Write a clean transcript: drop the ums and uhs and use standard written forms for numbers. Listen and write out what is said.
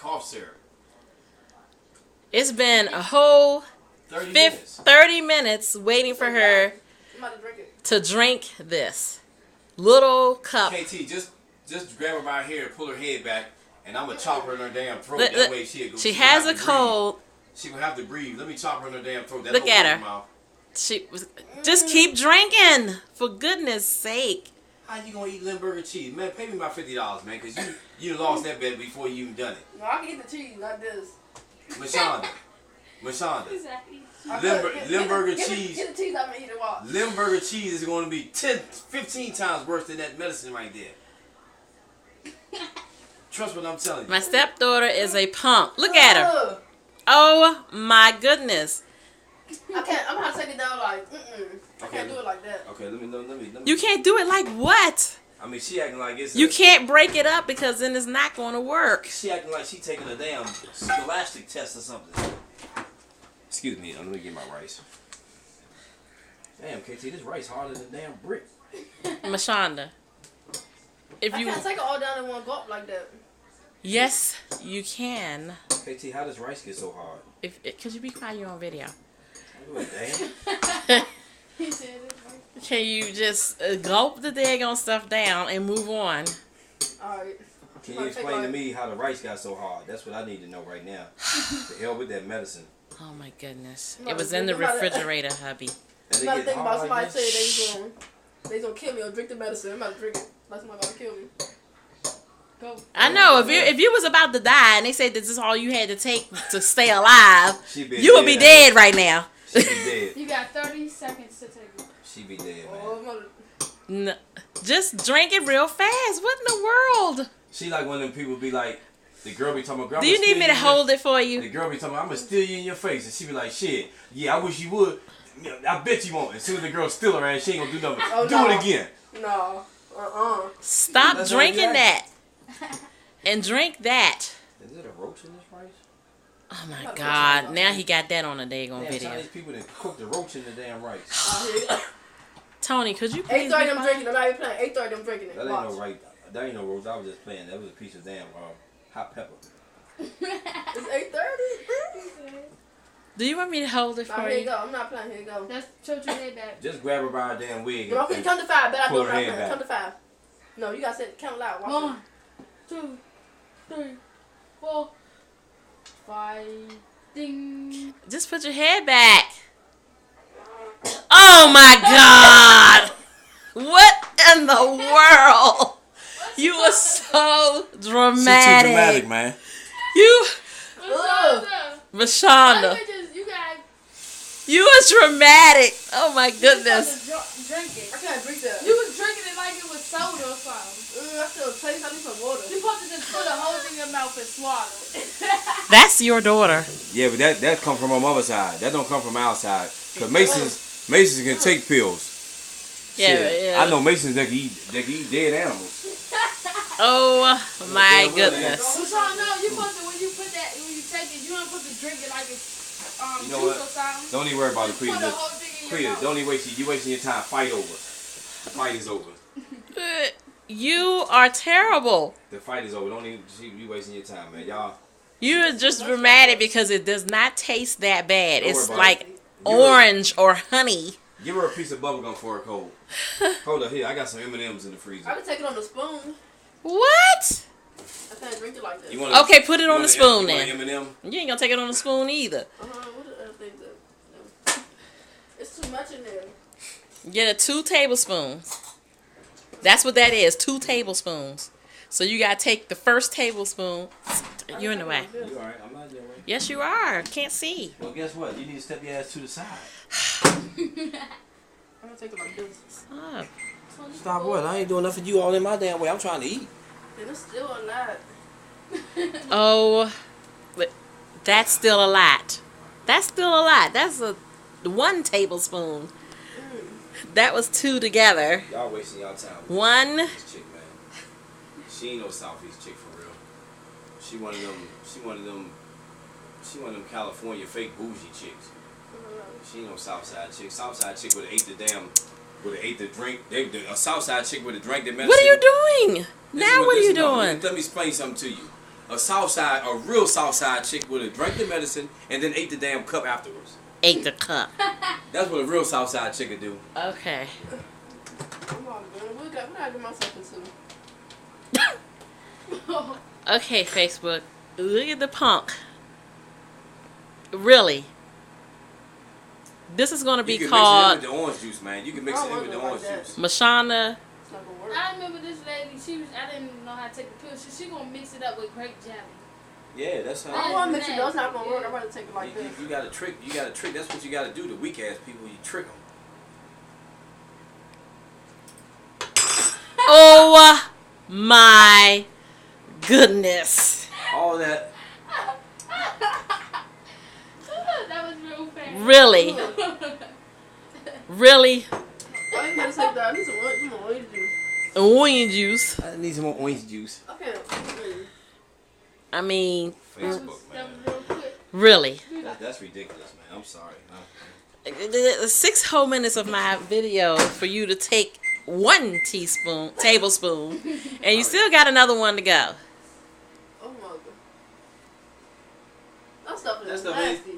cough syrup. It's been a whole 30 minutes waiting for her to drink this little cup. KT, just grab her by her hair, pull her head back, and I'm gonna chop her in her damn throat. That way she has a cold. She gonna have to breathe. Let me chop her in her damn throat. Look at her. Just keep drinking, for goodness sake. How you gonna eat Limburger cheese? Man, pay me my $50, man, because you lost that bet before you even done it. No, I can eat the cheese, not this. Mashonda. Limburger cheese. Get the cheese out and eat it. Watch. Limburger cheese is going to be 10, 15 times worse than that medicine right there. Trust what I'm telling you. My stepdaughter is a punk. Look at her. Oh my goodness. I can't. I'm gonna have to take it down like. I can't do it like that. Okay, let me. You can't do it like what? I mean, she acting like it's. You can't break it up because then it's not going to work. She acting like she taking a damn scholastic test or something. Excuse me, let me get my rice. Damn, KT, this rice harder than a damn brick. Mashonda, I can't take it all down in one gulp like that. Yes, you can. KT, how does rice get so hard? Could you be quiet? You're on video. Damn. He said it. Can you just gulp the daggone stuff down and move on? Alright. Can you explain to me how the rice got so hard? That's what I need to know right now. The hell with that medicine. Oh my goodness. It was in the refrigerator, hubby. I'm not thinking about somebody saying they gonna kill me or drink the medicine. I'm about to drink it. Like somebody gonna kill me. Go. I know. If you was about to die and they said this is all you had to take to stay alive, you would be dead right now. She'd be dead. You got 30 seconds to take it. She'd be dead, man. No, just drink it real fast. What in the world? She like one of them people be like, the girl be talking about, do you need me to hold it for you? The girl be talking about, I'm going to steal you in your face. And she be like, shit, yeah, I wish you would. I bet you won't. As soon as the girl steal her ass, she ain't going to do nothing. Oh, do it again. No. Stop That's drinking that. And drink that. Is it a roach in this rice? Oh my God. Now he got that on a daggone video. Chinese people that cook the roach in the damn rice. Tony, could you please 8:30 I'm drinking it. I'm not even playing. 8:30 I'm drinking it. That ain't no right. That ain't no roach. I was just playing. That was a piece of damn hot pepper. It's 8:30. Do you want me to hold it for Here you you? go. I'm not playing. Here you go. That's tilt your head back. Just grab her by her damn wig. No, okay, count to 5. Bet I pull do her it. head back. Count to 5. No, you gotta say count loud. Watch 1, 2, 3, 4, 5. Ding. Just put your head back. Oh my God. What in the world? You were so dramatic. She's too dramatic, man. You, Ugh. Mashonda, You guys. you was dramatic. Oh my goodness. Drink it. I can't drink that. You was drinking it like it was soda or something. I still taste. I need some water. You supposed to just put a whole thing in your mouth and swallow. That's your daughter. Yeah, but that come from her mother's side. That don't come from our side. Cause Masons can take pills. Yeah. I know Masons that can eat dead animals. Oh my goodness. So no, you supposed to when you take it, you don't supposed to drink it like it's You know juice what? or something. Don't even worry about it, Put the whole thing in your mouth. Don't even waste you wasting your time. Fight over. The fight is over. You are terrible. The fight is over. Don't even you wasting your time, man. Y'all. You're just dramatic because it does not taste that bad. Don't It's worry about like it. orange or honey. Give her a piece of bubblegum for her cold. Hold up here. I got some M&Ms in the freezer. I can take it on the spoon. What? I can't drink it like that. Okay, put it on the spoon then. M&M? You ain't gonna take it on the spoon either. What are the other things that? It's too much in there. Get 2 tablespoons. That's what that is. 2 tablespoons. So you gotta take the first tablespoon. You're in the way. You alright? I'm not in the way. Yes, you are. Can't see. Well, guess what? You need to step your ass to the side. I'm gonna take it like this. Stop. Stop what? I ain't doing nothing for you all in my damn way. I'm trying to eat. And it's still a lot. Oh, but that's still a lot. That's still a lot. That's 1 tablespoon. That was 2 together. Y'all wasting y'all time. 1. This chick, man. She ain't no Southeast chick for real. She one of them California fake bougie chicks. She ain't no Southside chick. Southside chick would have ate the drink. A Southside chick would have drank the medicine. What are you doing? Now what are you doing? Let me explain something to you. a real Southside chick would have drank the medicine and then ate the damn cup afterwards. Ate the cup. That's what a real Southside chick would do. Okay. Come on, man. What did I get myself into? Okay, Facebook. Look at the punk. Really. This is going to be You can called mix it in with the orange juice, man. You can mix it in with the orange juice. Mashana. It's not gonna work. I remember this lady. I didn't know how to take the pill. She gonna mix it up with grape jelly. Yeah, that's I how. don't want to mix it. That's not gonna work. I'm about to take it like You, this. you got to trick. You got to trick. That's what you got to do to weak ass people. You trick them. Oh my goodness. All that. That was real fast. Really? Really? I ain't gonna take that. I need some more orange juice. Onion juice. I need some more orange juice. I can't. I mean, Facebook, That man. was real quick. really. That's ridiculous, man. I'm sorry. 6 whole minutes of my video for you to take 1 tablespoon, and you still got another one to go. Oh my god. That stuff is That stuff nasty.